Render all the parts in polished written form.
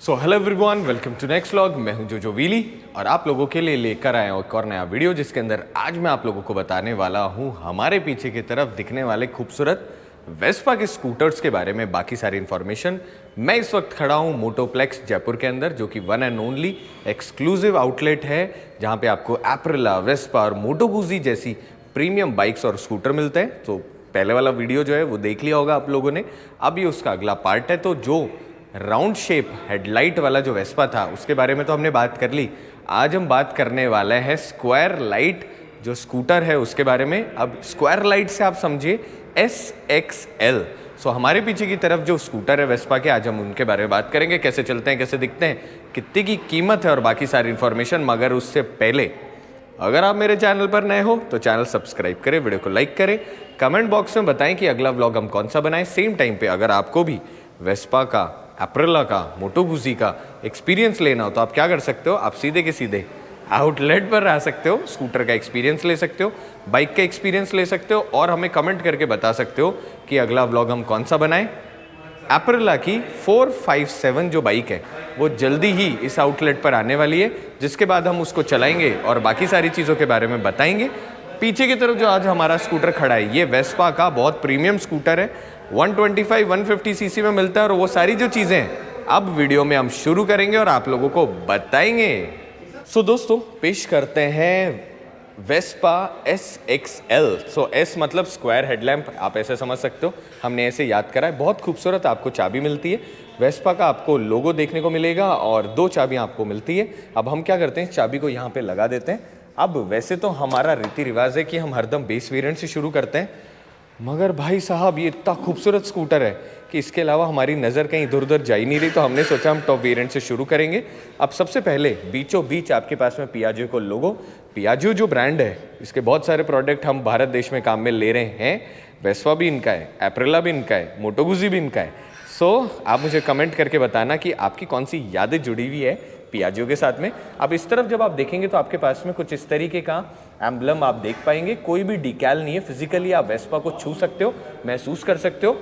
So hello everyone, welcome to next vlog. मैं हूं जो वीली और आप लोगों के लिए लेकर आया हूं एक और नया वीडियो, जिसके अंदर आज मैं आप लोगों को बताने वाला हूं हमारे पीछे की तरफ दिखने वाले खूबसूरत वेस्पा के स्कूटर्स के बारे में बाकी सारी इन्फॉर्मेशन। मैं इस वक्त खड़ा हूं मोटोप्लेक्स जयपुर के अंदर, जो कि one and only exclusive outlet है जहां पे आपको एप्रिला, वेस्पा और मोटो गुजी जैसी प्रीमियम बाइक्स और स्कूटर मिलते हैं। तो पहले वाला वीडियो जो है वो देख लिया होगा आप लोगों ने, अब ये उसका अगला पार्ट है। तो जो राउंड शेप हेडलाइट वाला जो वेस्पा था उसके बारे में तो हमने बात कर ली। आज हम बात करने वाले हैं स्क्वायर लाइट जो स्कूटर है उसके बारे में। अब स्क्वायर लाइट से आप समझिए SXL। सो हमारे पीछे की तरफ जो स्कूटर है वेस्पा के, आज हम उनके बारे में बात करेंगे, कैसे चलते हैं, कैसे दिखते हैं, कितने की कीमत है और बाकी सारी इन्फॉर्मेशन। मगर उससे पहले अगर आप मेरे चैनल पर नए हो तो चैनल सब्सक्राइब करें, वीडियो को लाइक करें, कमेंट बॉक्स में बताएं कि अगला व्लॉग हम कौन सा बनाएं। सेम टाइम पे अगर आपको भी वेस्पा का, एप्रिला का, मोटो गुजी का एक्सपीरियंस लेना हो तो आप क्या कर सकते हो, आप सीधे के सीधे आउटलेट पर आ सकते हो, स्कूटर का एक्सपीरियंस ले सकते हो, बाइक का एक्सपीरियंस ले सकते हो और हमें कमेंट करके बता सकते हो कि अगला व्लॉग हम कौन सा बनाएं। एप्रिला की 457 जो बाइक है वो जल्दी ही इस आउटलेट पर आने वाली है, जिसके बाद हम उसको चलाएंगे और बाकी सारी चीज़ों के बारे में बताएंगे। पीछे की तरफ जो आज हमारा स्कूटर खड़ा है ये वेस्पा का बहुत प्रीमियम स्कूटर है, 125-150 सीसी में मिलता है और वो सारी जो चीज़ें हैं अब वीडियो में हम शुरू करेंगे और आप लोगों को बताएंगे। सो दोस्तों, पेश करते हैं वेस्पा SXL। सो S मतलब स्क्वायर हेडलैम्प, आप ऐसे समझ सकते हो, हमने ऐसे याद करा है। बहुत खूबसूरत आपको चाबी मिलती है, वेस्पा का आपको लोगो देखने को मिलेगा और 2 चाबियां आपको मिलती है। अब हम क्या करते हैं, चाबी को यहाँ पे लगा देते हैं। अब वैसे तो हमारा रीति रिवाज है कि हम हरदम बेस वेरिएंट से शुरू करते हैं, मगर भाई साहब ये इतना खूबसूरत स्कूटर है कि इसके अलावा हमारी नज़र कहीं इधर उधर जा ही नहीं रही, तो हमने सोचा हम टॉप वेरिएंट से शुरू करेंगे। अब सबसे पहले बीचों बीच आपके पास में पियाजो को लोगो। पियाजो जो ब्रांड है, इसके बहुत सारे प्रोडक्ट हम भारत देश में काम में ले रहे हैं। वेस्पा भी इनका है, एप्रिला भी इनका है, मोटो गुजी भी इनका है। सो आप मुझे कमेंट करके बताना कि आपकी कौन सी यादें जुड़ी हुई है पियाजो के साथ में। अब इस तरफ जब आप देखेंगे तो आपके पास में कुछ इस तरीके का एम्बलम आप देख पाएंगे। कोई भी डिकैल नहीं है, फिजिकली आप वेस्पा को छू सकते हो, महसूस कर सकते हो।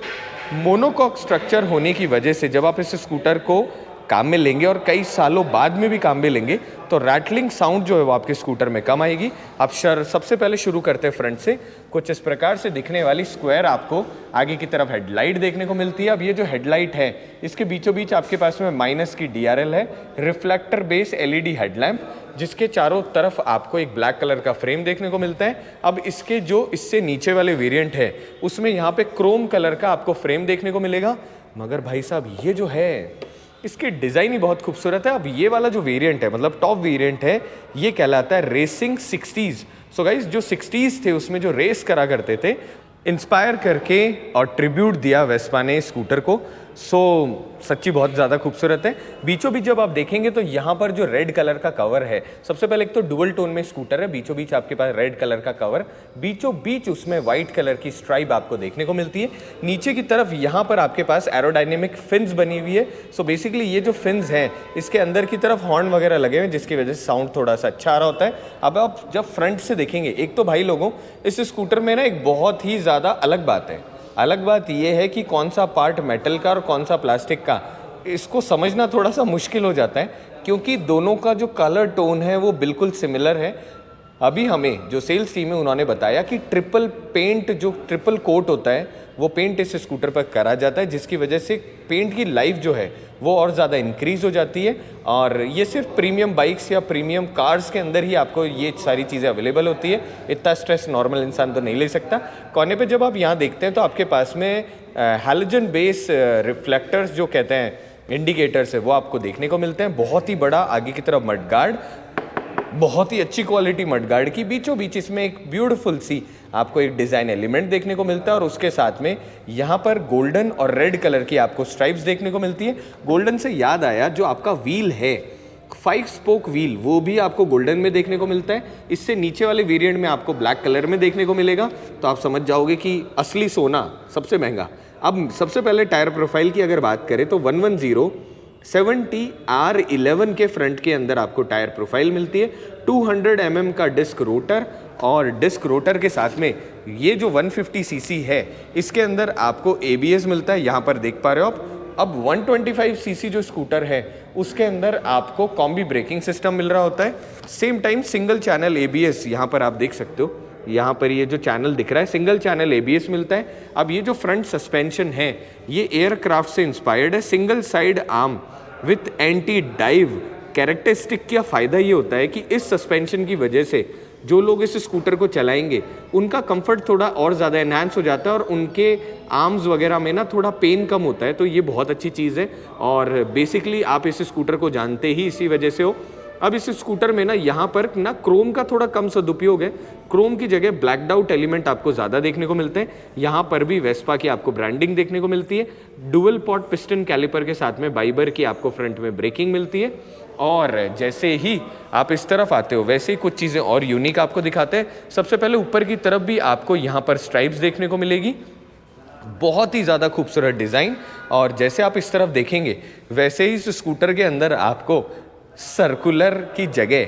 मोनोकॉक स्ट्रक्चर होने की वजह से जब आप इस स्कूटर को काम में लेंगे और कई सालों बाद में भी काम में लेंगे तो रैटलिंग साउंड जो है वो आपके स्कूटर में कम आएगी। अब सबसे पहले शुरू करते हैं फ्रंट से। कुछ इस प्रकार से दिखने वाली स्क्वायर आपको आगे की तरफ हेडलाइट देखने को मिलती है। अब ये जो हेडलाइट है इसके बीचों बीच आपके पास में माइनस की DRL है, रिफ्लेक्टर बेस LED हेडलैम्प, जिसके चारों तरफ आपको एक ब्लैक कलर का फ्रेम देखने को मिलता है। अब इसके जो इससे नीचे वाले वेरिएंट है उसमें यहाँ पे क्रोम कलर का आपको फ्रेम देखने को मिलेगा। मगर भाई साहब ये जो है इसकी डिज़ाइन ही बहुत खूबसूरत है। अब ये वाला जो वेरिएंट है, मतलब टॉप वेरिएंट है, ये कहलाता है रेसिंग 60s। सो गाइस, जो 60s थे उसमें जो रेस करा करते थे, इंस्पायर करके और ट्रिब्यूट दिया वेस्पा ने स्कूटर को। सो सच्ची बहुत ज़्यादा खूबसूरत है। बीचों बीच जब आप देखेंगे तो यहाँ पर जो रेड कलर का कवर है, सबसे पहले एक तो डुअल टोन में स्कूटर है, बीचों बीच आपके पास रेड कलर का कवर, बीचों बीच उसमें वाइट कलर की स्ट्राइप आपको देखने को मिलती है। नीचे की तरफ यहाँ पर आपके पास एरोडायनेमिक फिन्स बनी हुई है। सो बेसिकली ये जो फिन्स हैं इसके अंदर की तरफ हॉर्न वगैरह लगे हुए हैं, जिसकी वजह से साउंड थोड़ा सा अच्छा आ रहा होता है। अब आप जब फ्रंट से देखेंगे, एक तो भाई लोगों इस स्कूटर में ना एक बहुत ही ज़्यादा अलग बात है। अलग बात यह है कि कौन सा पार्ट मेटल का और कौन सा प्लास्टिक का, इसको समझना थोड़ा सा मुश्किल हो जाता है, क्योंकि दोनों का जो कलर टोन है वो बिल्कुल सिमिलर है। अभी हमें जो सेल्स टीम है उन्होंने बताया कि ट्रिपल पेंट, जो ट्रिपल कोट होता है, वो पेंट इस स्कूटर पर करा जाता है, जिसकी वजह से पेंट की लाइफ जो है वो और ज़्यादा इंक्रीज़ हो जाती है। और ये सिर्फ प्रीमियम बाइक्स या प्रीमियम कार्स के अंदर ही आपको ये सारी चीज़ें अवेलेबल होती है। इतना स्ट्रेस नॉर्मल इंसान तो नहीं ले सकता। कोने पे जब आप यहाँ देखते हैं तो आपके पास में हैलोजन बेस रिफ्लेक्टर्स जो कहते हैं, इंडिकेटर्स है, वो आपको देखने को मिलते हैं। बहुत ही बड़ा आगे की तरफ मडगार्ड, बहुत ही अच्छी क्वालिटी मडगार्ड की। बीचों बीच इसमें एक ब्यूटीफुल सी आपको एक डिज़ाइन एलिमेंट देखने को मिलता है और उसके साथ में यहाँ पर गोल्डन और रेड कलर की आपको स्ट्राइप्स देखने को मिलती है। गोल्डन से याद आया, जो आपका व्हील है 5 स्पोक व्हील, वो भी आपको गोल्डन में देखने को मिलता है। इससे नीचे वाले वेरिएंट में आपको ब्लैक कलर में देखने को मिलेगा, तो आप समझ जाओगे कि असली सोना सबसे महंगा। अब सबसे पहले टायर प्रोफाइल की अगर बात करें तो 110/70R11 के फ्रंट के अंदर आपको टायर प्रोफाइल मिलती है। 200 mm का डिस्क रोटर, और डिस्क रोटर के साथ में ये जो 150 सीसी है इसके अंदर आपको ABS मिलता है, यहाँ पर देख पा रहे हो आप। अब 125 सीसी जो स्कूटर है उसके अंदर आपको कॉम्बी ब्रेकिंग सिस्टम मिल रहा होता है, same time single channel ABS, यहाँ पर आप देख सकते हो, यहाँ पर ये जो चैनल दिख रहा है सिंगल चैनल ABS मिलता है। अब ये जो फ्रंट सस्पेंशन है ये एयरक्राफ्ट से इंस्पायर्ड है, single side arm with anti dive characteristic का फ़ायदा ये होता है कि इस सस्पेंशन की वजह से जो लोग इस स्कूटर को चलाएंगे उनका कंफर्ट थोड़ा और ज़्यादा एनहांस हो जाता है और उनके आर्म्स वगैरह में ना थोड़ा पेन कम होता है, तो ये बहुत अच्छी चीज़ है और बेसिकली आप इस स्कूटर को जानते ही इसी वजह से हो। अब इस स्कूटर में ना यहाँ पर ना क्रोम का थोड़ा कम सदुपयोग है, क्रोम की जगह ब्लैकड आउट एलिमेंट आपको ज़्यादा देखने को मिलते हैं। यहाँ पर भी वेस्पा की आपको ब्रांडिंग देखने को मिलती है, डुअल पॉट पिस्टन कैलिपर के साथ में बाइबर की आपको फ्रंट में ब्रेकिंग मिलती है। और जैसे ही आप इस तरफ आते हो वैसे ही कुछ चीज़ें और यूनिक आपको दिखाते हैं। सबसे पहले ऊपर की तरफ भी आपको यहाँ पर स्ट्राइप्स देखने को मिलेगी, बहुत ही ज़्यादा खूबसूरत डिज़ाइन। और जैसे आप इस तरफ देखेंगे वैसे ही इस स्कूटर के अंदर आपको सर्कुलर की जगह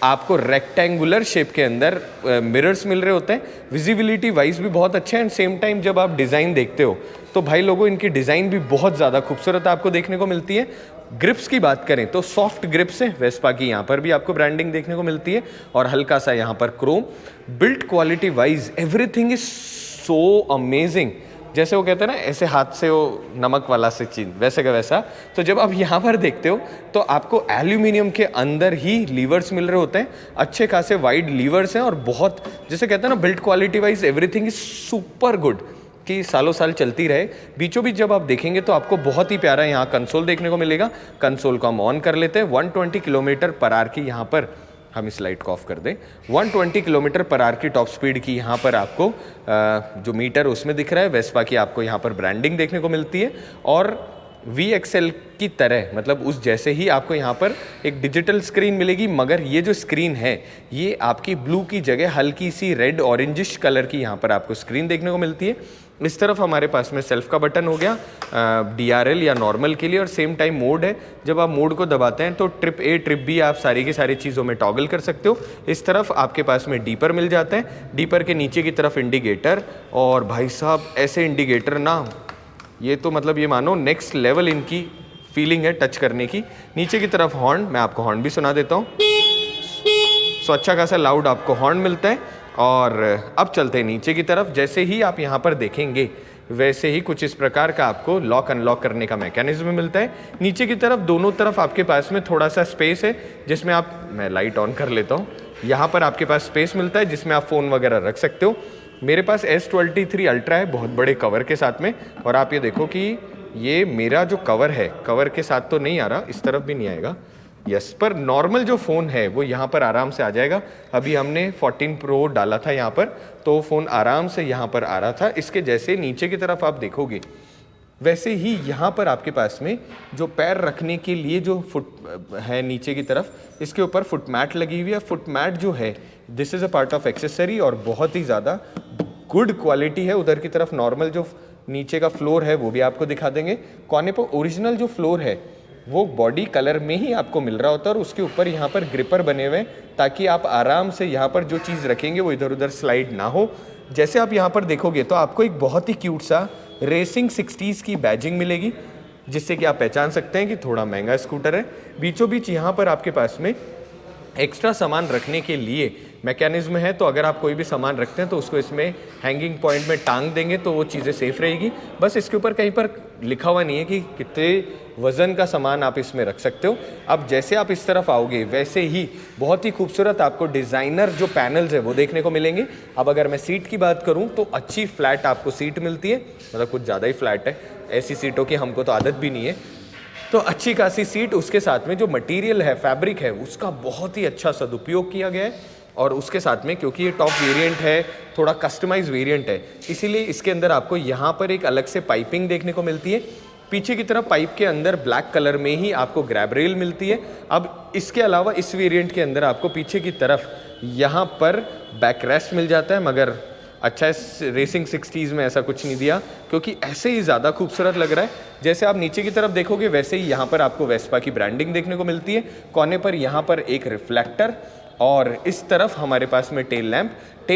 आपको रेक्टेंगुलर शेप के अंदर मिरर्स मिल रहे होते हैं। विजिबिलिटी वाइज भी बहुत अच्छे हैं एंड सेम टाइम जब आप डिज़ाइन देखते हो तो भाई लोगों इनकी डिज़ाइन भी बहुत ज़्यादा खूबसूरत आपको देखने को मिलती है। ग्रिप्स की बात करें तो सॉफ्ट ग्रिप्स है, वेस्पा की यहाँ पर भी आपको ब्रांडिंग देखने को मिलती है और हल्का सा यहाँ पर Chrome. Build quality wise everything is so amazing, जैसे वो कहते हैं ना ऐसे हाथ से वो नमक वाला से चीज वैसे का वैसा। तो जब आप यहाँ पर देखते हो तो आपको एल्यूमिनियम के अंदर ही लीवर्स मिल रहे होते हैं, अच्छे खासे वाइड लीवर्स हैं और बहुत जैसे कहते हैं ना build quality wise everything is super good कि सालों साल चलती रहे। बीचों बीच जब आप देखेंगे तो आपको बहुत ही प्यारा यहाँ कंसोल देखने को मिलेगा। कंसोल को हम ऑन कर लेते हैं, 120 किलोमीटर पर आवर की यहाँ पर हम इस लाइट को ऑफ कर दें, 120 किलोमीटर पर आवर की टॉप स्पीड की यहाँ पर आपको जो मीटर उसमें दिख रहा है वेस्पा की आपको यहाँ पर ब्रांडिंग देखने को मिलती है। और VXL की तरह मतलब उस जैसे ही आपको यहाँ पर एक डिजिटल स्क्रीन मिलेगी, मगर ये जो स्क्रीन है ये आपकी ब्लू की जगह हल्की सी रेड ऑरेंजिश कलर की यहाँ पर आपको स्क्रीन देखने को मिलती है। इस तरफ हमारे पास में सेल्फ का बटन हो गया DRL या नॉर्मल के लिए और सेम टाइम मोड है। जब आप मोड को दबाते हैं तो ट्रिप A ट्रिप B आप सारी की सारी चीज़ों में टॉगल कर सकते हो। इस तरफ आपके पास में डीपर मिल जाता है, डीपर के नीचे की तरफ इंडिकेटर और भाई साहब ऐसे इंडिकेटर ना ये तो मतलब ये मानो नेक्स्ट लेवल इनकी फीलिंग है टच करने की। नीचे की तरफ हॉर्न, मैं आपको हॉर्न भी सुना देता हूँ, सो अच्छा खासा लाउड आपको हॉर्न मिलता है। और अब चलते हैं नीचे की तरफ, जैसे ही आप यहाँ पर देखेंगे वैसे ही कुछ इस प्रकार का आपको लॉक अनलॉक करने का मैकेनिज्म मिलता है। नीचे की तरफ दोनों तरफ आपके पास में थोड़ा सा स्पेस है जिसमें आप, मैं लाइट ऑन कर लेता हूँ, यहाँ पर आपके पास स्पेस मिलता है जिसमें आप फ़ोन वगैरह रख सकते हो। मेरे पास S23 अल्ट्रा है बहुत बड़े कवर के साथ में, और आप ये देखो कि ये मेरा जो कवर है कवर के साथ तो नहीं आ रहा, इस तरफ भी नहीं आएगा, यस, पर नॉर्मल जो फ़ोन है वो यहाँ पर आराम से आ जाएगा। अभी हमने 14 Pro डाला था यहाँ पर तो फ़ोन आराम से यहाँ पर आ रहा था। इसके जैसे नीचे की तरफ आप देखोगे वैसे ही यहाँ पर आपके पास में जो पैर रखने के लिए जो फुट है नीचे की तरफ, इसके ऊपर फुट मैट लगी हुई है। फुट मैट जो है this is a part of accessory और बहुत ही ज़्यादा गुड क्वालिटी है। उधर की तरफ नॉर्मल जो नीचे का फ्लोर है वो भी आपको दिखा देंगे। कोने पर ओरिजिनल जो फ्लोर है वो बॉडी कलर में ही आपको मिल रहा होता है और उसके ऊपर यहाँ पर ग्रिपर बने हुए हैं ताकि आप आराम से यहाँ पर जो चीज़ रखेंगे वो इधर उधर स्लाइड ना हो। जैसे आप यहाँ पर देखोगे तो आपको एक बहुत ही क्यूट सा रेसिंग 60s की बैजिंग मिलेगी जिससे कि आप पहचान सकते हैं कि थोड़ा महंगा स्कूटर है। बीचों बीच यहाँ पर आपके पास में एक्स्ट्रा सामान रखने के लिए मैकेनिज्म है, तो अगर आप कोई भी सामान रखते हैं तो उसको इसमें हैंगिंग पॉइंट में टांग देंगे तो वो चीज़ें सेफ रहेगी। बस इसके ऊपर कहीं पर लिखा हुआ नहीं है कि कितने वज़न का सामान आप इसमें रख सकते हो। अब जैसे आप इस तरफ आओगे वैसे ही बहुत ही खूबसूरत आपको डिज़ाइनर जो पैनल्स है वो देखने को मिलेंगे। अब अगर मैं सीट की बात करूं तो अच्छी फ्लैट आपको सीट मिलती है, मतलब कुछ ज़्यादा ही फ्लैट है, ऐसी सीटों की हमको तो आदत भी नहीं है, तो अच्छी खासी सीट। उसके साथ में जो मटेरियल है फैब्रिक है उसका बहुत ही अच्छा सदुपयोग किया गया है और उसके साथ में क्योंकि ये टॉप वेरिएंट है, थोड़ा कस्टमाइज वेरिएंट है, इसीलिए इसके अंदर आपको यहाँ पर एक अलग से पाइपिंग देखने को मिलती है। पीछे की तरफ पाइप के अंदर ब्लैक कलर में ही आपको ग्रैब रेल मिलती है। अब इसके अलावा इस वेरिएंट के अंदर आपको पीछे की तरफ यहाँ पर बैक रेस्ट मिल जाता है, मगर अच्छा इस रेसिंग 60s में ऐसा कुछ नहीं दिया क्योंकि ऐसे ही ज़्यादा खूबसूरत लग रहा है। जैसे आप नीचे की तरफ देखोगे वैसे ही यहाँ पर आपको वेस्पा की ब्रांडिंग देखने को मिलती है। कोने पर यहाँ पर एक रिफ्लेक्टर और इस तरफ हमारे पास में टेल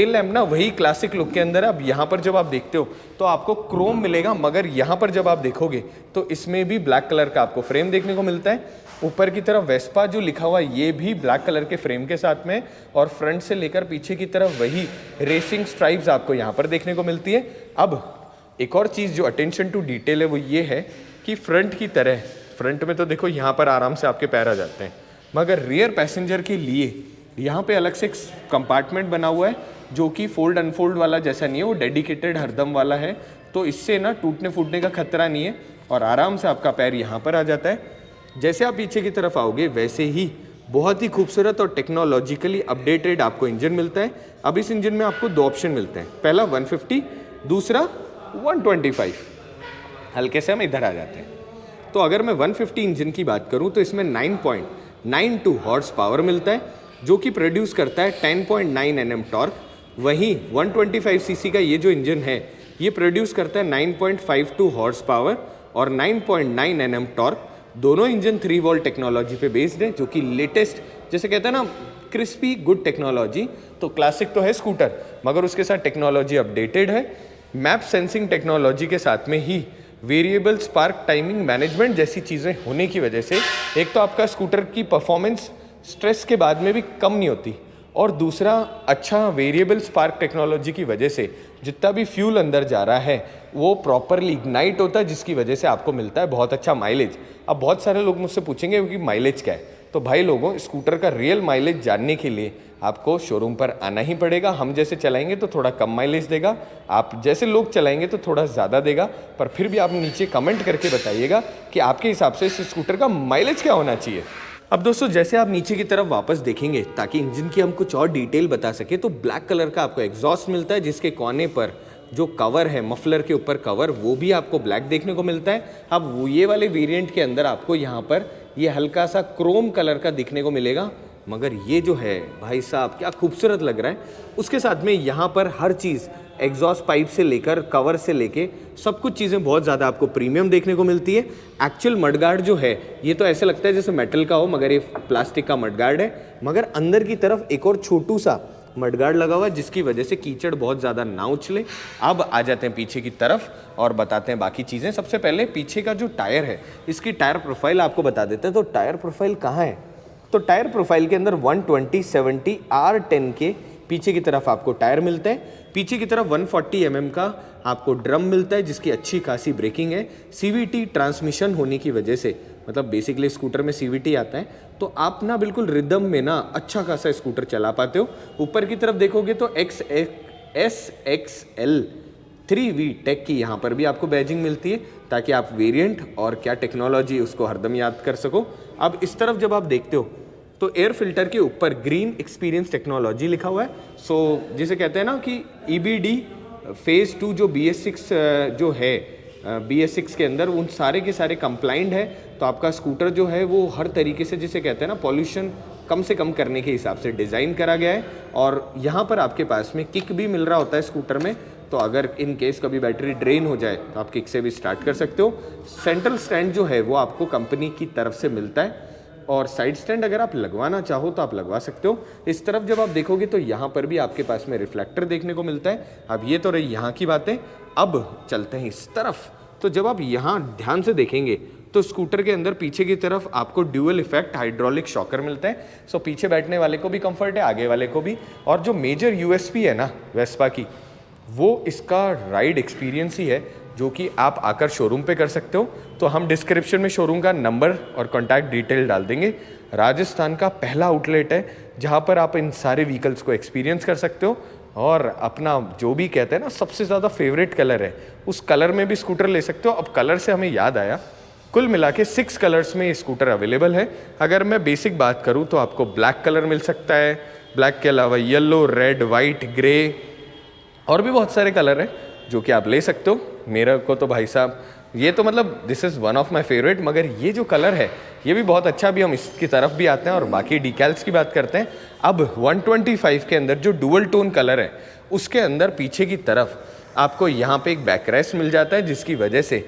लैम्प ना वही क्लासिक लुक के अंदर है। अब यहाँ पर जब आप देखते हो तो आपको क्रोम मिलेगा, मगर यहाँ पर जब आप देखोगे तो इसमें भी ब्लैक कलर का आपको फ्रेम देखने को मिलता है। ऊपर की तरफ वेस्पा जो लिखा हुआ है ये भी ब्लैक कलर के फ्रेम के साथ में, और फ्रंट से लेकर पीछे की तरफ वही रेसिंग स्ट्राइप्स आपको यहाँ पर देखने को मिलती है। अब एक और चीज़ जो अटेंशन टू डिटेल है वो ये है कि फ्रंट की तरह, फ्रंट में तो देखो यहाँ पर आराम से आपके पैर आ जाते हैं, मगर रियर पैसेंजर के लिए यहाँ पे अलग से एक कंपार्टमेंट बना हुआ है जो कि फोल्ड अनफोल्ड वाला जैसा नहीं है, वो डेडिकेटेड हरदम वाला है। तो इससे ना टूटने फूटने का खतरा नहीं है और आराम से आपका पैर यहाँ पर आ जाता है। जैसे आप पीछे की तरफ आओगे वैसे ही बहुत ही खूबसूरत और टेक्नोलॉजिकली अपडेटेड आपको इंजन मिलता है। अब इस इंजन में आपको दो ऑप्शन मिलते हैं, पहला 150, दूसरा 125। हल्के से हम इधर आ जाते हैं। तो अगर मैं 150 इंजन की बात करूं तो इसमें 9.92 हॉर्स पावर मिलता है जो कि प्रोड्यूस करता है 10.9 Nm टॉर्क। वहीं 125 सीसी का ये जो इंजन है ये प्रोड्यूस करता है 9.52 हॉर्स पावर और 9.9 Nm टॉर्क। दोनों इंजन 3 वोल्ट टेक्नोलॉजी पे बेस्ड है जो कि लेटेस्ट, जैसे कहते हैं ना क्रिस्पी गुड टेक्नोलॉजी। तो क्लासिक तो है स्कूटर, मगर उसके साथ टेक्नोलॉजी अपडेटेड है। मैप सेंसिंग टेक्नोलॉजी के साथ में ही वेरिएबल स्पार्क टाइमिंग मैनेजमेंट जैसी चीज़ें होने की वजह से एक तो आपका स्कूटर की परफॉर्मेंस स्ट्रेस के बाद में भी कम नहीं होती, और दूसरा अच्छा वेरिएबल स्पार्क टेक्नोलॉजी की वजह से जितना भी फ्यूल अंदर जा रहा है वो प्रॉपरली इग्नाइट होता है, जिसकी वजह से आपको मिलता है बहुत अच्छा माइलेज। अब बहुत सारे लोग मुझसे पूछेंगे कि माइलेज क्या है, तो भाई लोगों, स्कूटर का रियल माइलेज जानने के लिए आपको शोरूम पर आना ही पड़ेगा। हम जैसे चलाएंगे तो थोड़ा कम माइलेज देगा, आप जैसे लोग चलाएंगे तो थोड़ा ज़्यादा देगा। पर फिर भी आप नीचे कमेंट करके बताइएगा कि आपके हिसाब से इस स्कूटर का माइलेज क्या होना चाहिए। अब दोस्तों, जैसे आप नीचे की तरफ वापस देखेंगे ताकि इंजन की हम कुछ और डिटेल बता सके, तो ब्लैक कलर का आपको एग्जॉस्ट मिलता है जिसके कोने पर जो कवर है, मफलर के ऊपर कवर, वो भी आपको ब्लैक देखने को मिलता है। अब वो ये वाले वेरिएंट के अंदर आपको यहाँ पर ये हल्का सा क्रोम कलर का दिखने को मिलेगा, मगर ये जो है भाई साहब क्या खूबसूरत लग रहा है। उसके साथ में यहाँ पर हर चीज़ एग्जॉस्ट पाइप से लेकर कवर से लेके सब कुछ चीज़ें बहुत ज़्यादा आपको प्रीमियम देखने को मिलती है। एक्चुअल मडगार्ड जो है ये तो ऐसे लगता है जैसे मेटल का हो, मगर ये प्लास्टिक का मडगार्ड है। मगर अंदर की तरफ एक और छोटू सा मडगार्ड लगा हुआ है जिसकी वजह से कीचड़ बहुत ज़्यादा ना उछले। अब आ जाते हैं पीछे की तरफ और बताते हैं बाकी चीज़ें। सबसे पहले पीछे का जो टायर है, इसकी टायर प्रोफाइल आपको बता देते हैं। तो टायर प्रोफाइल कहाँ है, तो टायर प्रोफाइल के अंदर 120/70 R10 के पीछे की तरफ आपको टायर मिलते हैं। पीछे की तरफ 140 mm का आपको ड्रम मिलता है जिसकी अच्छी खासी ब्रेकिंग है। CVT ट्रांसमिशन होने की वजह से, मतलब बेसिकली स्कूटर में CVT आता है, तो आप ना बिल्कुल रिदम में ना अच्छा खासा स्कूटर चला पाते हो। ऊपर की तरफ देखोगे तो SXL 3V टेक की यहाँ पर भी आपको बैजिंग मिलती है ताकि आप वेरिएंट और क्या टेक्नोलॉजी उसको हरदम याद कर सको। अब इस तरफ जब आप देखते हो तो एयर फिल्टर के ऊपर ग्रीन एक्सपीरियंस टेक्नोलॉजी लिखा हुआ है। सो जिसे कहते हैं ना कि EBD फेज़ 2 जो BS6 जो है, BS6 के अंदर उन सारे के सारे कंप्लाइंट है। तो आपका स्कूटर जो है वो हर तरीके से, जिसे कहते हैं ना, पॉल्यूशन कम से कम करने के हिसाब से डिज़ाइन करा गया है। और यहाँ पर आपके पास में किक भी मिल रहा होता है स्कूटर में, तो अगर इन केस कभी बैटरी ड्रेन हो जाए तो आप किक से भी स्टार्ट कर सकते हो। सेंट्रल स्टैंड जो है वो आपको कंपनी की तरफ से मिलता है, और साइड स्टैंड अगर आप लगवाना चाहो तो आप लगवा सकते हो। इस तरफ जब आप देखोगे तो यहाँ पर भी आपके पास में रिफ्लेक्टर देखने को मिलता है। अब ये तो रही यहाँ की बातें, अब चलते हैं इस तरफ। तो जब आप यहाँ ध्यान से देखेंगे तो स्कूटर के अंदर पीछे की तरफ आपको ड्यूअल इफेक्ट हाइड्रोलिक शॉकर मिलता है। सो पीछे बैठने वाले को भी कंफर्ट है, आगे वाले को भी। और जो मेजर USP है ना वेस्पा की, वो इसका राइड एक्सपीरियंस ही है, जो कि आप आकर शोरूम पे कर सकते हो। तो हम डिस्क्रिप्शन में शोरूम का नंबर और कॉन्टैक्ट डिटेल डाल देंगे। राजस्थान का पहला आउटलेट है जहाँ पर आप इन सारे व्हीकल्स को एक्सपीरियंस कर सकते हो, और अपना जो भी कहते हैं ना सबसे ज़्यादा फेवरेट कलर है, उस कलर में भी स्कूटर ले सकते हो। अब कलर से हमें याद आया, कुल मिला के 6 कलर्स में ये स्कूटर अवेलेबल है। अगर मैं बेसिक बात करूँ तो आपको ब्लैक कलर मिल सकता है, ब्लैक के अलावा येलो, रेड, वाइट, ग्रे और भी बहुत सारे कलर हैं जो कि आप ले सकते हो। मेरा को तो भाई साहब ये तो मतलब this is one of my favourite, मगर ये जो कलर है ये भी बहुत अच्छा। भी हम इसकी तरफ भी आते हैं और बाकी डिकैल्स की बात करते हैं। अब 125 के अंदर जो डुअल टोन कलर है उसके अंदर पीछे की तरफ आपको यहाँ पे एक बैकरेस्ट मिल जाता है, जिसकी वजह से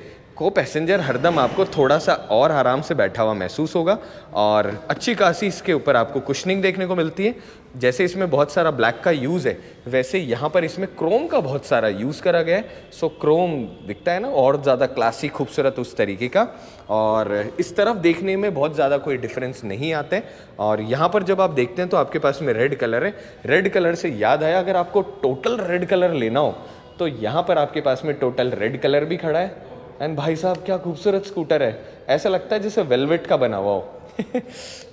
को पैसेंजर हरदम आपको थोड़ा सा और आराम से बैठा हुआ महसूस होगा और अच्छी खासी इसके ऊपर आपको कुशनिंग देखने को मिलती है। जैसे इसमें बहुत सारा ब्लैक का यूज़ है, वैसे यहाँ पर इसमें क्रोम का बहुत सारा यूज़ करा गया है। सो क्रोम दिखता है ना, और ज़्यादा क्लासिक खूबसूरत उस तरीके का, और इस तरफ देखने में बहुत ज़्यादा कोई डिफरेंस नहीं आता है। और यहाँ पर जब आप देखते हैं तो आपके पास में रेड कलर है। रेड कलर से याद आया, अगर आपको टोटल रेड कलर लेना हो तो यहाँ पर आपके पास में टोटल रेड कलर भी खड़ा है। एंड भाई साहब क्या खूबसूरत स्कूटर है, ऐसा लगता है जैसे वेलवेट का बना हुआ हो।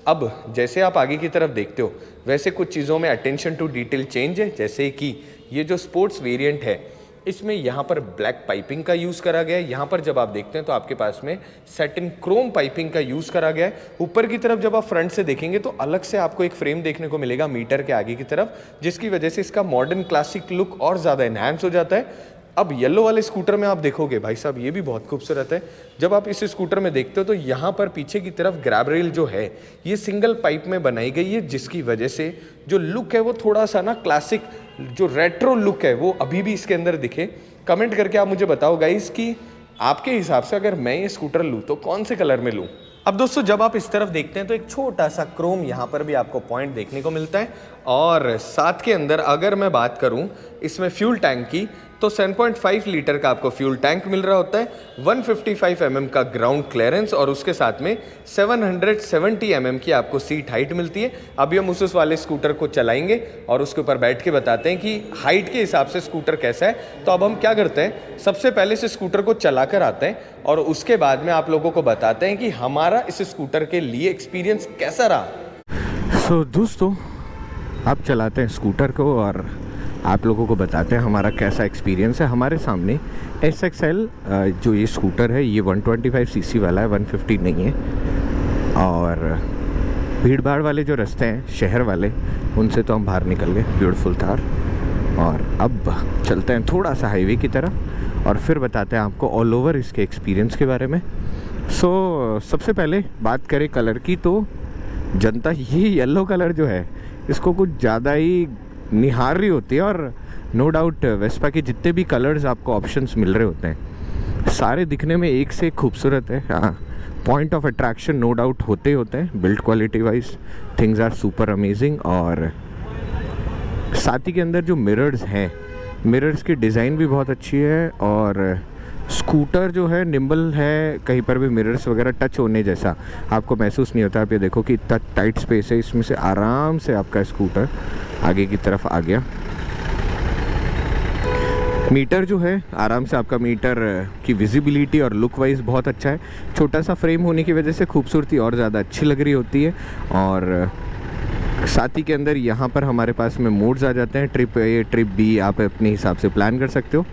अब जैसे आप आगे की तरफ देखते हो वैसे कुछ चीज़ों में अटेंशन टू डिटेल चेंज है, जैसे कि ये जो स्पोर्ट्स वेरिएंट है इसमें यहाँ पर ब्लैक पाइपिंग का यूज़ करा गया है। यहाँ पर जब आप देखते हैं तो आपके पास में सैटिन क्रोम पाइपिंग का यूज़ करा गया है। ऊपर की तरफ जब आप फ्रंट से देखेंगे तो अलग से आपको एक फ्रेम देखने को मिलेगा मीटर के आगे की तरफ, जिसकी वजह से इसका मॉडर्न क्लासिक लुक और ज़्यादा एनहांस हो जाता है। अब येलो वाले स्कूटर में आप देखोगे भाई साहब ये भी बहुत खूबसूरत है। जब आप इस स्कूटर में देखते हो तो यहाँ पर पीछे की तरफ ग्रैब रेल जो है ये सिंगल पाइप में बनाई गई है, जिसकी वजह से जो लुक है वो थोड़ा सा ना क्लासिक, जो रेट्रो लुक है वो अभी भी इसके अंदर दिखे। कमेंट करके आप मुझे बताओ गाइस कि आपके हिसाब से अगर मैं ये स्कूटर लूँ तो कौन से कलर में लूँ। अब दोस्तों जब आप इस तरफ देखते हैं तो एक छोटा सा क्रोम यहाँ पर भी आपको पॉइंट देखने को मिलता है। और साथ के अंदर अगर मैं बात करूँ इसमें फ्यूल टैंक की तो 7.5 लीटर का आपको फ्यूल टैंक मिल रहा होता है, 155 mm का ग्राउंड क्लियरेंस और उसके साथ में 770 mm की आपको सीट हाइट मिलती है। अभी हम उस वाले स्कूटर को चलाएंगे और उसके ऊपर बैठ के बताते हैं कि हाइट के हिसाब से स्कूटर कैसा है। तो अब हम क्या करते हैं, सबसे पहले से स्कूटर को चला कर आते हैं और उसके बाद में आप लोगों को बताते हैं कि हमारा इस स्कूटर के लिए एक्सपीरियंस कैसा रहा। सो दोस्तों आप चलाते हैं स्कूटर को और आप लोगों को बताते हैं हमारा कैसा एक्सपीरियंस है। हमारे सामने SXL जो ये स्कूटर है ये 125 सीसी वाला है, 150 नहीं है। और भीड़ भाड़ वाले जो रास्ते हैं शहर वाले, उनसे तो हम बाहर निकल गए, ब्यूटीफुल थार। और अब चलते हैं थोड़ा सा हाईवे की तरफ और फिर बताते हैं आपको ऑल ओवर इसके एक्सपीरियंस के बारे में। सो सबसे पहले बात करें कलर की तो जनता ये येलो कलर जो है इसको कुछ ज़्यादा ही निहार रही होती है। और नो डाउट वेस्पा के जितने भी कलर्स आपको ऑप्शंस मिल रहे होते हैं सारे दिखने में एक से खूबसूरत है। हाँ, point of attraction no doubt होते हैं। Build quality wise things are super amazing. और साथ ही के अंदर जो मिरर्स हैं, मिरर्स की डिज़ाइन भी बहुत अच्छी है और स्कूटर जो है निम्बल है, कहीं पर भी मिरर्स वगैरह टच होने जैसा आपको महसूस नहीं होता। आप ये देखो कि इतना टाइट स्पेस है, इसमें से आराम से आपका स्कूटर आगे की तरफ आ गया। मीटर जो है आराम से आपका मीटर की विजिबिलिटी और लुक वाइज बहुत अच्छा है। छोटा सा फ्रेम होने की वजह से खूबसूरती और ज़्यादा अच्छी लग रही होती है। और साथ ही के अंदर यहाँ पर हमारे पास में मोड्स आ जाते हैं, ट्रिप A ट्रिप B आप अपने हिसाब से प्लान कर सकते हो।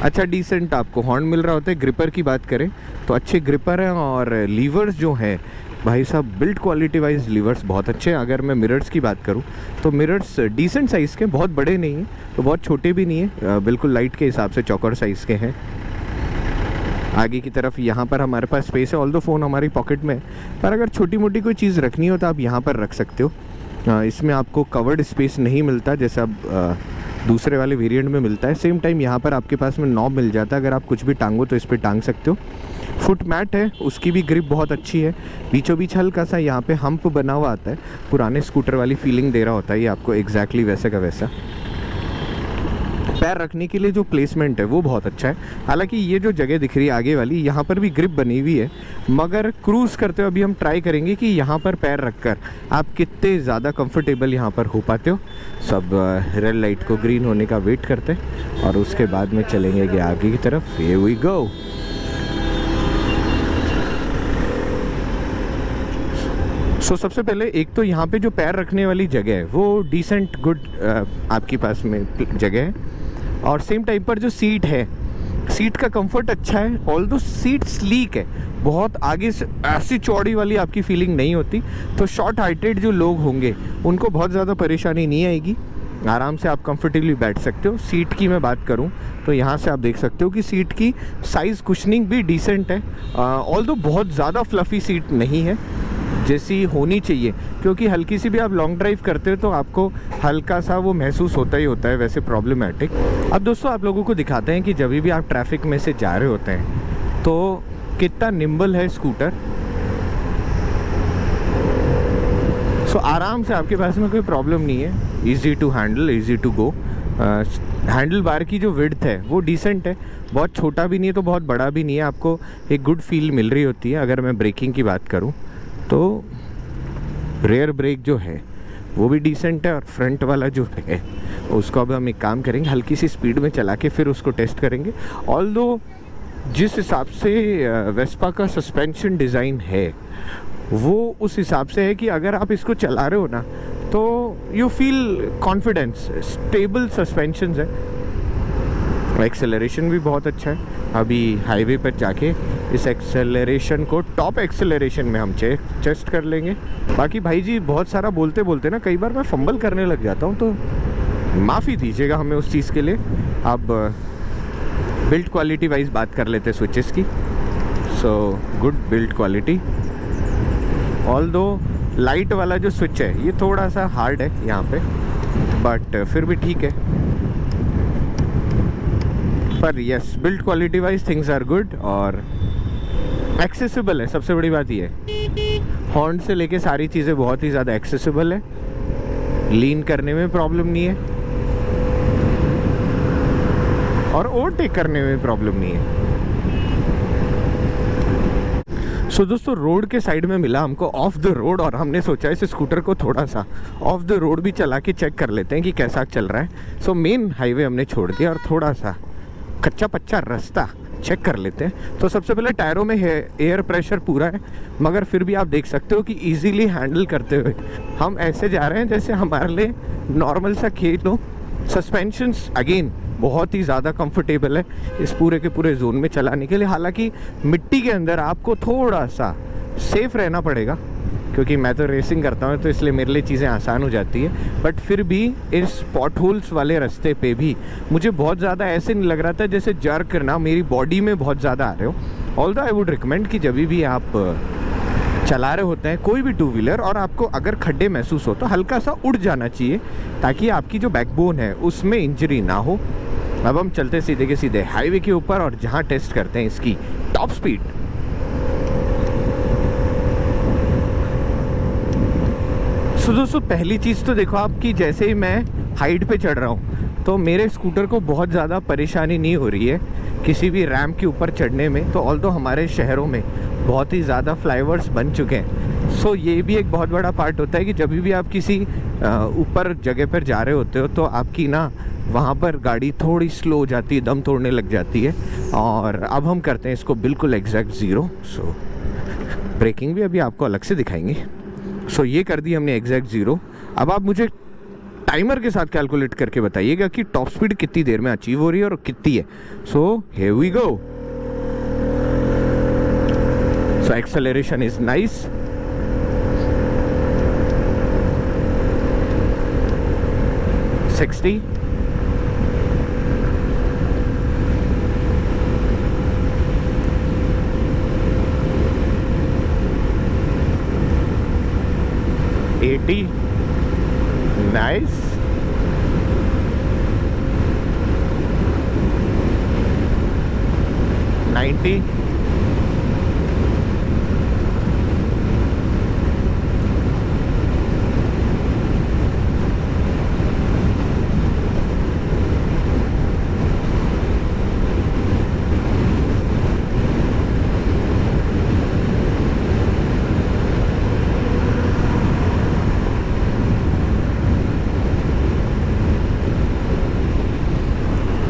अच्छा डिसेंट आपको हॉर्न मिल रहा होता है। ग्रिपर की बात करें तो अच्छे ग्रिपर हैं और लीवर्स जो हैं भाई साहब बिल्ड क्वालिटी वाइज लीवर्स बहुत अच्छे हैं। अगर मैं मिरर्स की बात करूं तो मिरर्स डिसेंट साइज़ के, बहुत बड़े नहीं हैं तो बहुत छोटे भी नहीं हैं, बिल्कुल लाइट के हिसाब से चौकर साइज़ के हैं। आगे की तरफ यहाँ पर हमारे पास स्पेस है, ऑल दो फ़ोन हमारी पॉकेट में, पर अगर छोटी मोटी कोई चीज़ रखनी हो तो आप यहाँ पर रख सकते हो। इसमें आपको कवर्ड स्पेस नहीं मिलता जैसे अब दूसरे वाले वेरिएंट में मिलता है। सेम टाइम यहाँ पर आपके पास में नॉब मिल जाता है, अगर आप कुछ भी टांगो तो इस पर टांग सकते हो। फुट मैट है, उसकी भी ग्रिप बहुत अच्छी है। बीचों बीच हल्का सा यहाँ पे हम्प बना हुआ आता है, पुराने स्कूटर वाली फीलिंग दे रहा होता है ये आपको एग्जैक्टली वैसे का वैसा। पैर रखने के लिए जो प्लेसमेंट है वो बहुत अच्छा है। हालांकि ये जो जगह दिख रही है आगे वाली, यहाँ पर भी ग्रिप बनी हुई है, मगर क्रूज़ करते हुए अभी हम ट्राई करेंगे कि यहाँ पर पैर रखकर आप कितने ज़्यादा कंफर्टेबल यहाँ पर हो पाते हो। सब रेड लाइट को ग्रीन होने का वेट करते हैं और उसके बाद में चलेंगे आगे की तरफ। Here we go. सो सबसे पहले एक तो यहाँ पे जो पैर रखने वाली जगह है वो डिसेंट गुड आपके पास में जगह है। और सेम टाइम पर जो सीट है, सीट का कंफर्ट अच्छा है, ऑल्दो सीट स्लीक है, बहुत आगे से ऐसी चौड़ी वाली आपकी फीलिंग नहीं होती। तो शॉर्ट हाइटेड जो लोग होंगे उनको बहुत ज़्यादा परेशानी नहीं आएगी, आराम से आप कंफर्टेबली बैठ सकते हो। सीट की मैं बात करूं तो यहाँ से आप देख सकते हो कि सीट की साइज़ कुशनिंग भी डिसेंट है, ऑल्दो बहुत ज़्यादा फ्लफ़ी सीट नहीं है। जैसी होनी चाहिए, क्योंकि हल्की सी भी आप लॉन्ग ड्राइव करते हो तो आपको हल्का सा वो महसूस होता ही होता है वैसे प्रॉब्लमेटिक। अब दोस्तों आप लोगों को दिखाते हैं कि जब भी आप ट्रैफिक में से जा रहे होते हैं तो कितना निम्बल है स्कूटर। सो आराम से, आपके पास में कोई प्रॉब्लम नहीं है, easy to handle, easy to go. Handle bar की जो विड्थ है वो डिसेंट है, बहुत छोटा भी नहीं है तो बहुत बड़ा भी नहीं है, आपको एक गुड फील मिल रही होती है। अगर मैं ब्रेकिंग की बात करूं तो रेयर ब्रेक जो है वो भी डिसेंट है, और फ्रंट वाला जो है उसको अब हम एक काम करेंगे, हल्की सी स्पीड में चला के फिर उसको टेस्ट करेंगे। ऑल्दो जिस हिसाब से वेस्पा का सस्पेंशन डिज़ाइन है वो उस हिसाब से है कि अगर आप इसको चला रहे हो ना तो you feel confidence, stable suspension है, एक्सेलरेशन भी बहुत अच्छा है। अभी हाईवे पर जाके इस एक्सेलरेशन को टॉप एक्सेलरेशन में हम टेस्ट कर लेंगे। बाकी भाई जी बहुत सारा बोलते बोलते ना कई बार मैं फंबल करने लग जाता हूँ, तो माफ़ी दीजिएगा हमें उस चीज़ के लिए। अब बिल्ड क्वालिटी वाइज बात कर लेते हैं स्विचेस की। So good build quality, although light वाला जो स्विच है ये थोड़ा सा हार्ड है यहाँ पे, बट फिर भी ठीक है। पर yes, build quality wise things are good और एक्सेसिबल है, सबसे बड़ी बात ये है। हॉर्न से लेके सारी चीज़ें बहुत ही ज़्यादा एक्सेसिबल है, लीन करने में प्रॉब्लम नहीं है और ओवरटेक करने में प्रॉब्लम नहीं है। सो दोस्तों रोड के साइड में मिला हमको ऑफ द रोड, और हमने सोचा इस स्कूटर को थोड़ा सा ऑफ द रोड भी चला के चेक कर लेते हैं कि कैसा चल रहा है। सो मेन हाईवे हमने छोड़ दिया और थोड़ा सा कच्चा पच्चा रास्ता चेक कर लेते हैं। तो सबसे पहले टायरों में एयर प्रेशर पूरा है, मगर फिर भी आप देख सकते हो कि इजीली हैंडल करते हुए हम ऐसे जा रहे हैं जैसे हमारे लिए नॉर्मल सा खेल हो। सस्पेंशंस अगेन बहुत ही ज़्यादा कंफर्टेबल है इस पूरे के पूरे जोन में चलाने के लिए। हालांकि मिट्टी के अंदर आपको थोड़ा सा सेफ रहना पड़ेगा, क्योंकि मैं तो रेसिंग करता हूँ तो इसलिए मेरे लिए चीज़ें आसान हो जाती है। बट फिर भी इस पॉट होल्स वाले रास्ते पे भी मुझे बहुत ज़्यादा ऐसे नहीं लग रहा था जैसे जर्क करना मेरी बॉडी में बहुत ज़्यादा आ रहे हो। ऑल्दो आई वुड रिकमेंड कि जब भी आप चला रहे होते हैं कोई भी टू व्हीलर और आपको अगर खड्डे महसूस हो तो हल्का सा उड़ जाना चाहिए, ताकि आपकी जो बैकबोन है उसमें इंजरी ना हो। अब हम चलते सीधे के सीधे हाईवे के ऊपर और जहाँ टेस्ट करते हैं इसकी टॉप स्पीड। सो दोस्तों पहली चीज़ तो देखो आपकी, जैसे ही मैं हाइट पे चढ़ रहा हूँ तो मेरे स्कूटर को बहुत ज़्यादा परेशानी नहीं हो रही है किसी भी रैम्प के ऊपर चढ़ने में। तो ऑल्दो हमारे शहरों में बहुत ही ज़्यादा फ्लाईओवर्स बन चुके हैं, सो ये भी एक बहुत बड़ा पार्ट होता है कि जब भी आप किसी ऊपर जगह पर जा रहे होते हो तो आपकी ना वहाँ पर गाड़ी थोड़ी स्लो हो जाती है, दम तोड़ने लग जाती है। और अब हम करते हैं इसको बिल्कुल एग्जैक्ट ज़ीरो। सो ब्रेकिंग भी अभी आपको अलग से दिखाएंगे। सो ये कर दी हमने एग्जैक्ट ज़ीरो। अब आप मुझे टाइमर के साथ कैलकुलेट करके बताइएगा कि टॉप स्पीड कितनी देर में अचीव हो रही है और कितनी है। So here we go. So acceleration is nice, $60, $80, nice, $90,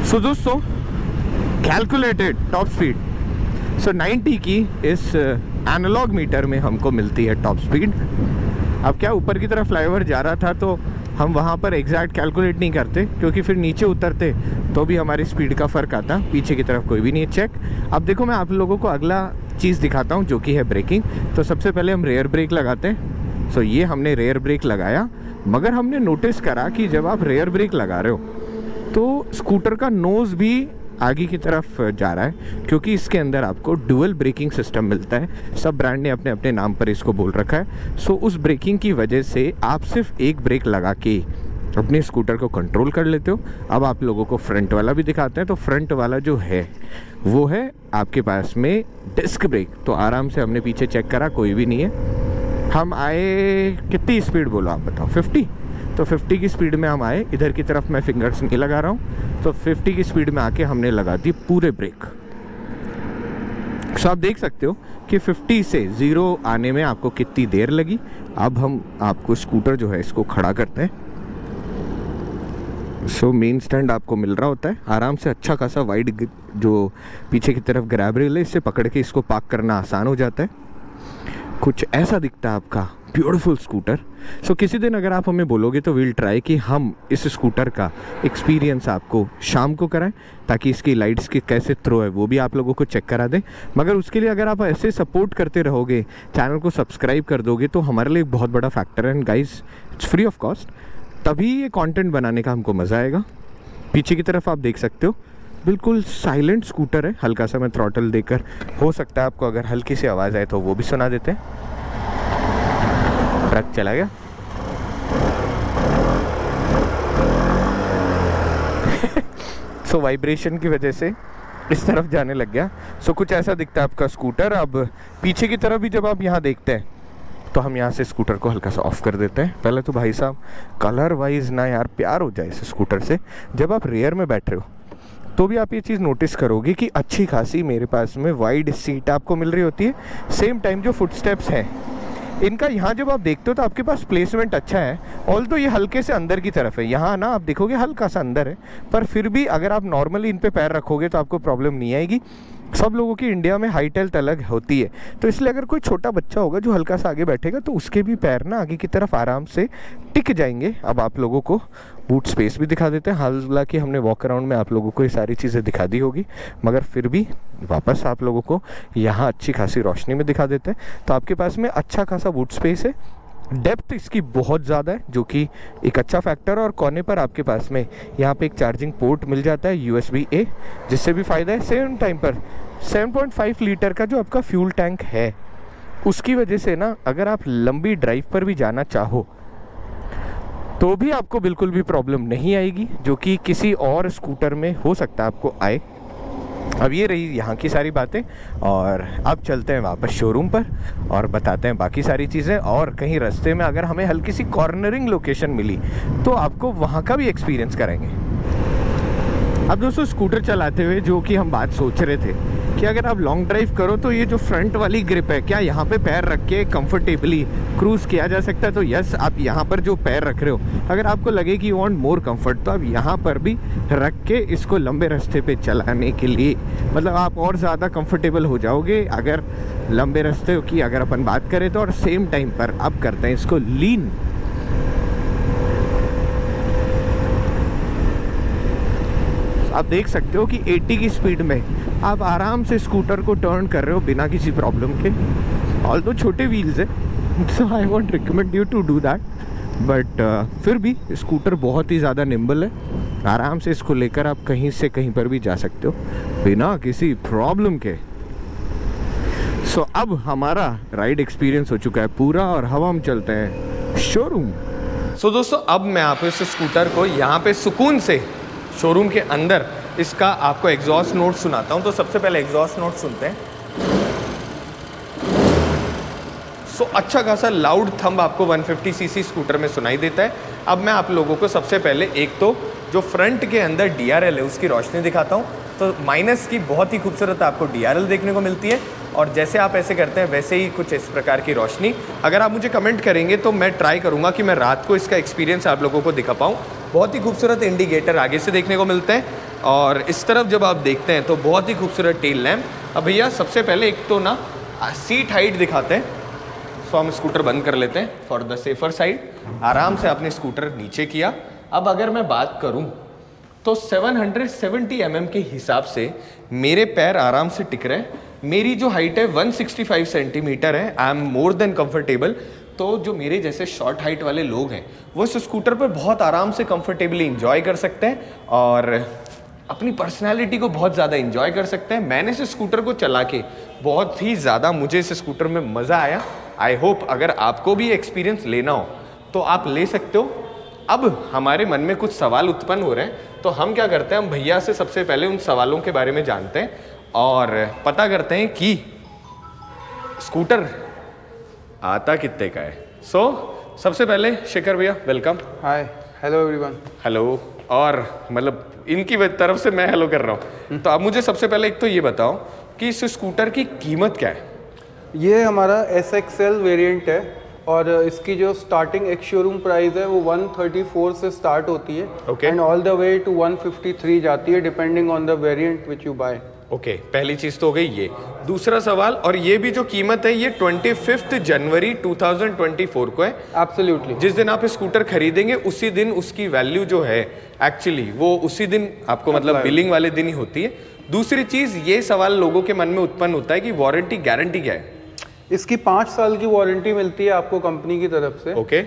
so दोस्तों कैलकुलेटेड टॉप स्पीड 90 की इस एनालॉग मीटर में हमको मिलती है टॉप स्पीड। अब क्या ऊपर की तरफ फ्लाईओवर जा रहा था तो हम वहाँ पर एग्जैक्ट कैलकुलेट नहीं करते, क्योंकि फिर नीचे उतरते तो भी हमारी स्पीड का फ़र्क आता। पीछे की तरफ कोई भी नहीं है चेक। अब देखो मैं आप लोगों को अगला चीज़ दिखाता हूँ जो कि है ब्रेकिंग। तो सबसे पहले हम रेयर ब्रेक लगाते हैं। सो ये हमने रेयर ब्रेक लगाया, मगर हमने नोटिस करा कि जब आप रेयर ब्रेक लगा रहे हो तो स्कूटर का नोज़ भी आगे की तरफ जा रहा है क्योंकि इसके अंदर आपको डुअल ब्रेकिंग सिस्टम मिलता है। सब ब्रांड ने अपने अपने नाम पर इसको बोल रखा है। सो उस ब्रेकिंग की वजह से आप सिर्फ एक ब्रेक लगा के अपने स्कूटर को कंट्रोल कर लेते हो। अब आप लोगों को फ्रंट वाला भी दिखाते हैं। तो फ्रंट वाला जो है वो है आपके पास में डिस्क ब्रेक। तो आराम से हमने पीछे चेक करा, कोई भी नहीं है। हम आए, कितनी स्पीड बोलो आप बताओ? 50। तो 50 की स्पीड में हम आए, इधर की तरफ मैं फिंगर्स नहीं लगा रहा हूँ। तो 50 की स्पीड में आके हमने लगा दी पूरे ब्रेक। सो आप देख सकते हो कि 50 से 0 आने में आपको कितनी देर लगी। अब हम आपको स्कूटर जो है इसको खड़ा करते हैं। सो मेन स्टैंड आपको मिल रहा होता है आराम से। अच्छा खासा वाइड जो पीछे की तरफ ग्रैब रेल है, इससे पकड़ के इसको पार्क करना आसान हो जाता है। कुछ ऐसा दिखता है आपका ब्यूटीफुल स्कूटर। सो किसी दिन अगर आप हमें बोलोगे तो वील ट्राई कि हम इस स्कूटर का एक्सपीरियंस आपको शाम को कराएं, ताकि इसकी लाइट्स की कैसे थ्रो है वो भी आप लोगों को चेक करा दें। मगर उसके लिए अगर आप ऐसे सपोर्ट करते रहोगे, चैनल को सब्सक्राइब कर दोगे, तो हमारे लिए एक बहुत बड़ा फैक्टर है। And guys, it's free of cost, तभी ये कंटेंट बनाने का हमको मज़ा आएगा। पीछे की तरफ आप देख सकते हो बिल्कुल साइलेंट स्कूटर है। हल्का सा मैं थ्रॉटल देकर, हो सकता है आपको अगर हल्की सी आवाज़ आए तो वो भी सुना देते हैं। ट्रक चला गया। सो वाइब्रेशन की वजह से इस तरफ जाने लग गया। सो कुछ ऐसा दिखता है आपका स्कूटर। अब पीछे की तरफ भी जब आप यहाँ देखते हैं तो हम यहाँ से स्कूटर को हल्का सा ऑफ कर देते हैं। पहले तो भाई साहब कलर वाइज ना यार प्यार हो जाए इस स्कूटर से। जब आप रेयर में बैठ रहे हो तो भी आप ये चीज़ नोटिस करोगे कि अच्छी खासी मेरे पास में वाइड सीट आपको मिल रही होती है। सेम टाइम जो फुटस्टेप्स हैं इनका यहाँ जब आप देखते हो तो आपके पास प्लेसमेंट अच्छा है। ऑल तो ये हल्के से अंदर की तरफ है, यहाँ ना आप देखोगे हल्का सा अंदर है, पर फिर भी अगर आप नॉर्मली इन पे पैर रखोगे तो आपको प्रॉब्लम नहीं आएगी। सब लोगों की इंडिया में हाइट हेल्थ अलग होती है, तो इसलिए अगर कोई छोटा बच्चा होगा जो हल्का सा आगे बैठेगा तो उसके भी पैर ना आगे की तरफ आराम से टिक जाएंगे। अब आप लोगों को बूट स्पेस भी दिखा देते हैं। हालांकि हमने वॉक अराउंड में आप लोगों को ये सारी चीज़ें दिखा दी होगी, मगर फिर भी वापस आप लोगों को यहाँ अच्छी खासी रोशनी में दिखा देते हैं। तो आपके पास में अच्छा खासा बूट स्पेस है। डेप्थ इसकी बहुत ज़्यादा है, जो कि एक अच्छा फैक्टर है। और कोने पर आपके पास में यहाँ पे एक चार्जिंग पोर्ट मिल जाता है USB-A, जिससे भी फ़ायदा है। सेम टाइम पर 7.5 लीटर का जो आपका फ्यूल टैंक है, उसकी वजह से ना अगर आप लंबी ड्राइव पर भी जाना चाहो तो भी आपको बिल्कुल भी प्रॉब्लम नहीं आएगी, जो कि किसी और स्कूटर में हो सकता है आपको आए। अब ये रही यहाँ की सारी बातें, और अब चलते हैं वापस शोरूम पर और बताते हैं बाकी सारी चीज़ें। और कहीं रास्ते में अगर हमें हल्की सी कॉर्नरिंग लोकेशन मिली तो आपको वहाँ का भी एक्सपीरियंस करेंगे। अब दोस्तों, स्कूटर चलाते हुए जो कि हम बात सोच रहे थे कि अगर आप लॉन्ग ड्राइव करो तो ये जो फ्रंट वाली ग्रिप है, क्या यहाँ पे पैर रख के कंफर्टेबली क्रूज़ किया जा सकता है? तो यस, आप यहाँ पर जो पैर रख रहे हो, अगर आपको लगे कि यू वांट मोर कंफर्ट, तो आप यहाँ पर भी रख के इसको लंबे रास्ते पे चलाने के लिए, मतलब आप और ज़्यादा कंफर्टेबल हो जाओगे अगर लंबे रास्ते की अगर अपन बात करें तो। और सेम टाइम पर आप करते हैं इसको लीन। आप देख सकते हो कि 80 की स्पीड में आप आराम से स्कूटर को टर्न कर रहे हो बिना किसी प्रॉब्लम के। ऑल दो छोटे व्हील्स है, so I won't recommend you to do that, but फिर भी स्कूटर बहुत ही ज़्यादा निम्बल है। आराम से इसको लेकर आप कहीं से कहीं पर भी जा सकते हो बिना किसी प्रॉब्लम के। सो अब हमारा राइड एक्सपीरियंस हो चुका है पूरा, और अब हम चलते हैं शोरूम। सो दोस्तों, अब मैं आप इस स्कूटर को यहाँ पे सुकून से शोरूम के अंदर इसका आपको एग्जॉस्ट नोट सुनाता हूँ। तो सबसे पहले एग्जॉस्ट नोट सुनते हैं। सो अच्छा खासा लाउड थंब आपको 150 सीसी स्कूटर में सुनाई देता है। अब मैं आप लोगों को सबसे पहले एक तो जो फ्रंट के अंदर DRL है उसकी रोशनी दिखाता हूँ। तो माइनस की बहुत ही खूबसूरत आपको DRL देखने को मिलती है, और जैसे आप ऐसे करते हैं वैसे ही कुछ इस प्रकार की रोशनी। अगर आप मुझे कमेंट करेंगे तो मैं ट्राई करूँगा कि मैं रात को इसका एक्सपीरियंस आप लोगों को दिखा पाऊँ। बहुत ही खूबसूरत इंडिकेटर आगे से देखने को मिलते हैं, और इस तरफ जब आप देखते हैं तो बहुत ही खूबसूरत टेल लैम्प। अब भैया सबसे पहले एक तो ना सीट हाइट दिखाते हैं। सो हम स्कूटर बंद कर लेते हैं फॉर द सेफर साइड। आराम से आपने स्कूटर नीचे किया। अब अगर मैं बात करूं तो 770 mm के हिसाब से मेरे पैर आराम से टिक रहे हैं। मेरी जो हाइट है 165 सेंटीमीटर है। I am more than comfortable. तो जो मेरे जैसे शॉर्ट हाइट वाले लोग हैं वो इस स्कूटर पर बहुत आराम से कंफर्टेबली इंजॉय कर सकते हैं। और अपनी पर्सनैलिटी को बहुत ज़्यादा इंजॉय कर सकते हैं। मैंने इस स्कूटर को चला के बहुत ही ज़्यादा मुझे इस स्कूटर में मज़ा आया। आई होप अगर आपको भी एक्सपीरियंस लेना हो तो आप ले सकते हो। अब हमारे मन में कुछ सवाल उत्पन्न हो रहे हैं, तो हम क्या करते हैं, हम भैया से सबसे पहले उन सवालों के बारे में जानते हैं और पता करते हैं कि स्कूटर आता कितने का है। सबसे पहले शेखर भैया वेलकम। हाय, हेलो एवरीवन। हेलो। और मतलब इनकी तरफ से मैं हेलो कर रहा हूँ। तो आप मुझे सबसे पहले एक तो ये बताओ कि इस स्कूटर की कीमत क्या है। ये हमारा SXL वेरिएंट है और इसकी जो स्टार्टिंग एक शोरूम प्राइस है वो 134 से स्टार्ट होती है Okay. And all the way to 153 जाती है depending on the variant which you buy. Okay, पहली चीज तो हो गई ये। दूसरा सवाल, और ये भी जो कीमत है ये 25 जनवरी 2024 को है। एब्सोल्युटली। जिस दिन आप स्कूटर खरीदेंगे उसी दिन उसकी वैल्यू जो है एक्चुअली वो उसी दिन आपको मतलब बिलिंग वाले दिन ही होती है। दूसरी चीज, ये सवाल लोगों के मन में उत्पन्न होता है कि वारंटी गारंटी क्या है। इसकी 5 साल की वारंटी मिलती है आपको कंपनी की तरफ से। ओके।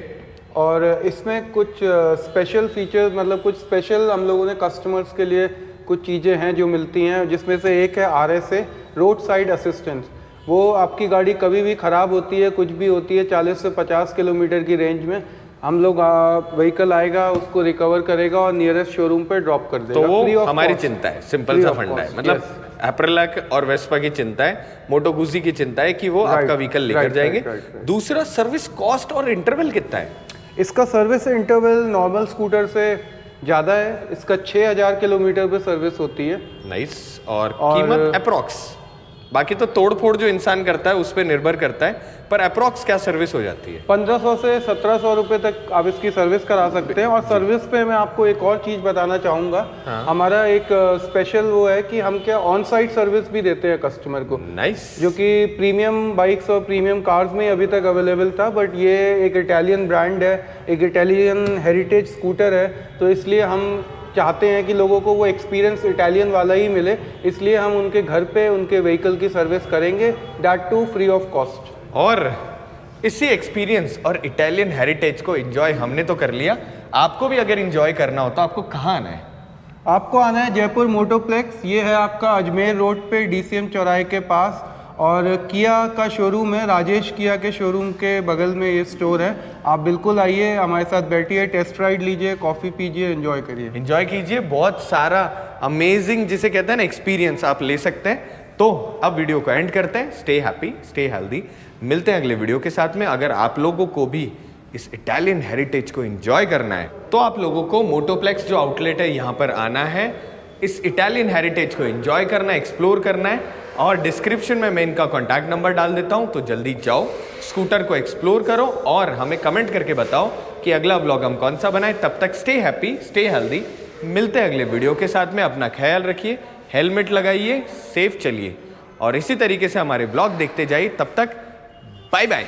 और इसमें कुछ स्पेशल फीचर्स, मतलब कुछ स्पेशल हम लोगों ने कस्टमर्स के लिए कुछ चीज़ें हैं जो मिलती हैं, जिसमें से एक है RSA रोड साइड असिस्टेंस। वो आपकी गाड़ी कभी भी ख़राब होती है, कुछ भी होती है, 40 से 50 किलोमीटर की रेंज में हम लोग व्हीकल आएगा उसको रिकवर करेगा और नियरेस्ट शोरूम पे ड्रॉप कर देगा। तो वो Free of हमारी cost. चिंता है, सिंपल सा फंडा है। मतलब एप्रिलैक और वेस्पा की चिंता है, मोटो गुजी की चिंता है कि वो आपका व्हीकल लेकर जाएंगे। दूसरा, सर्विस कॉस्ट और इंटरवल कितना है। इसका सर्विस इंटरवल नॉर्मल स्कूटर से ज़्यादा है। इसका 6000 किलोमीटर पे सर्विस होती है। नाइस। और कीमत अप्रोक्स, बाकी तो तोड़ फोड़ जो इंसान करता है उस पर निर्भर करता है, पर अप्रोक्स क्या सर्विस हो जाती है। 1500 से 1700 रुपये तक आप इसकी सर्विस करा सकते हैं। और सर्विस पे मैं आपको एक और चीज़ बताना चाहूँगा। हमारा एक स्पेशल वो है कि हम क्या ऑन साइट सर्विस भी देते हैं कस्टमर को। नाइस। जो कि प्रीमियम बाइक्स और प्रीमियम कार्स में अभी तक अवेलेबल था, बट ये एक इटालियन ब्रांड है, एक इटालियन हेरिटेज स्कूटर है, तो इसलिए हम चाहते हैं कि लोगों को वो एक्सपीरियंस इटालियन वाला ही मिले, इसलिए हम उनके घर पे उनके व्हीकल की सर्विस करेंगे, that to free of cost. और इसी एक्सपीरियंस और इटालियन हेरिटेज को एंजॉय हमने तो कर लिया। आपको भी अगर एंजॉय करना हो तो आपको कहाँ आना है। आपको आना है जयपुर मोटोप्लेक्स। ये है आपका अजमेर रोड पे DCM चौराहे के पास। और किया का शोरूम है, राजेश किया के शोरूम के बगल में ये स्टोर है। आप बिल्कुल आइए, हमारे साथ बैठिए, टेस्ट राइड लीजिए, कॉफ़ी पीजिए, एंजॉय करिए। एंजॉय कीजिए, बहुत सारा अमेजिंग जिसे कहते हैं ना एक्सपीरियंस आप ले सकते हैं। तो अब वीडियो को एंड करते हैं। Stay happy, stay healthy. मिलते हैं अगले वीडियो के साथ में। अगर आप लोगों को भी इस इटालियन हेरिटेज को एंजॉय करना है तो आप लोगों को मोटोप्लेक्स जो आउटलेट है यहाँ पर आना है, इस इटालियन हेरिटेज को एंजॉय करना है, एक्सप्लोर करना है। और डिस्क्रिप्शन में मैं इनका कॉन्टैक्ट नंबर डाल देता हूँ, तो जल्दी जाओ, स्कूटर को एक्सप्लोर करो और हमें कमेंट करके बताओ कि अगला व्लॉग हम कौन सा बनाए। तब तक स्टे हैप्पी, स्टे हेल्दी। मिलते हैं अगले वीडियो के साथ में। अपना ख्याल रखिए, हेलमेट लगाइए, सेफ चलिए और इसी तरीके से हमारे व्लॉग देखते जाइए। तब तक बाय बाय।